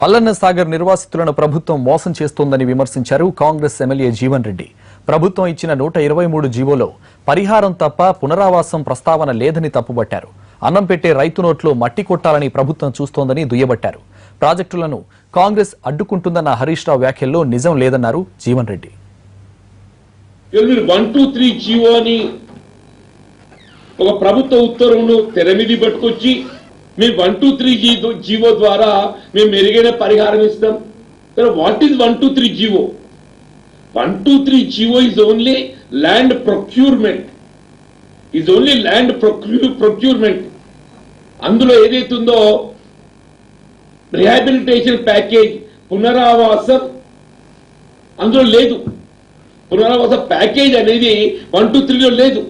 పల్లన్న సాగర్ నిర్వాసితులను ప్రభుత్వం మోసం చేస్తోందని విమర్శించారు కాంగ్రెస్ ఎమ్మెల్యే జీవన్ రెడ్డి. ప్రభుత్వం ఇచ్చిన 123 జీవోలో పరిహారం తప్ప పునరావాసం ప్రస్తావన లేదని తప్పుబట్టారు. అన్నం పెట్టే రైతు నోట్లో మట్టి కొట్టాలని ప్రభుత్వం చూస్తోందని దుయ్యబట్టారు. ప్రాజెక్టులను కాంగ్రెస్ అడ్డుకుంటుందన్న హరీష్ రావు వ్యాఖ్యల్లో నిజం లేదన్నారు జీవన్ రెడ్డి. 123 జీవో అని ఒక ప్రభుత్వ ఉత్తర్వును తెరమిది పట్టుకొచ్చి మేము 123 జీవో ద్వారా మేము మెరుగైన పరిహారం ఇస్తాం. What is 123 GO? 123 GO is only land procurement. Procurement అందులో ఏదైతుందో రిహాబిలిటేషన్ ప్యాకేజ్, పునరావాసం అందులో లేదు. పునరావాస ప్యాకేజ్ అనేది 123లో లేదు.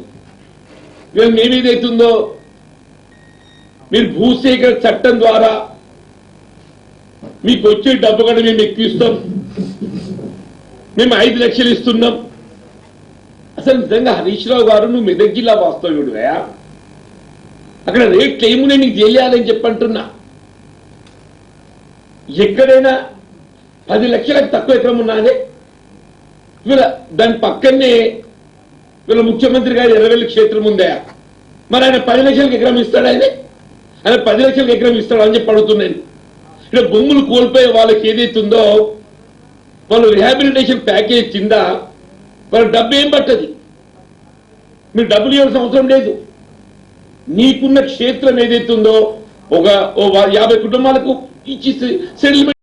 ఇవాళ మేమేదైతుందో మీరు భూసేకరణ చట్టం ద్వారా మీకు వచ్చే డబ్బు కూడా మేము ఎక్కువిస్తాం, మేము 5 లక్షలు ఇస్తున్నాం. అసలు నిజంగా హరీష్ రావు గారు నువ్వు మెదక్ జిల్లా వాస్తవ్యుడువా? అక్కడ రేట్లు ఏమునే నీకు తెలియాలని చెప్పంటున్నా. ఎక్కడైనా 10 లక్షలకు తక్కువ ఎకరం ఉన్నదే. వీళ్ళ దాని పక్కనే వీళ్ళ ముఖ్యమంత్రి గారు 20,000 క్షేత్రం ఉందా? మరి ఆయన 10 లక్షలకు ఎకరం ఇస్తాడు? ఆయన 10 లక్షలకు ఎకరం ఇస్తాడు అని చెప్పి అడుగుతున్నాను. ఇక్కడ భూములు కోల్పోయే వాళ్ళకి ఏదైతుందో వాళ్ళు రిహాబిలిటేషన్ ప్యాకేజ్ కింద వాళ్ళ డబ్బు ఏం పట్టది. మీరు డబ్బులు ఇవ్వాల్సిన అవసరం లేదు. నీకున్న క్షేత్రం ఏదైతుందో ఒక 50 కుటుంబాలకు ఇచ్చి సెటిల్మెంట్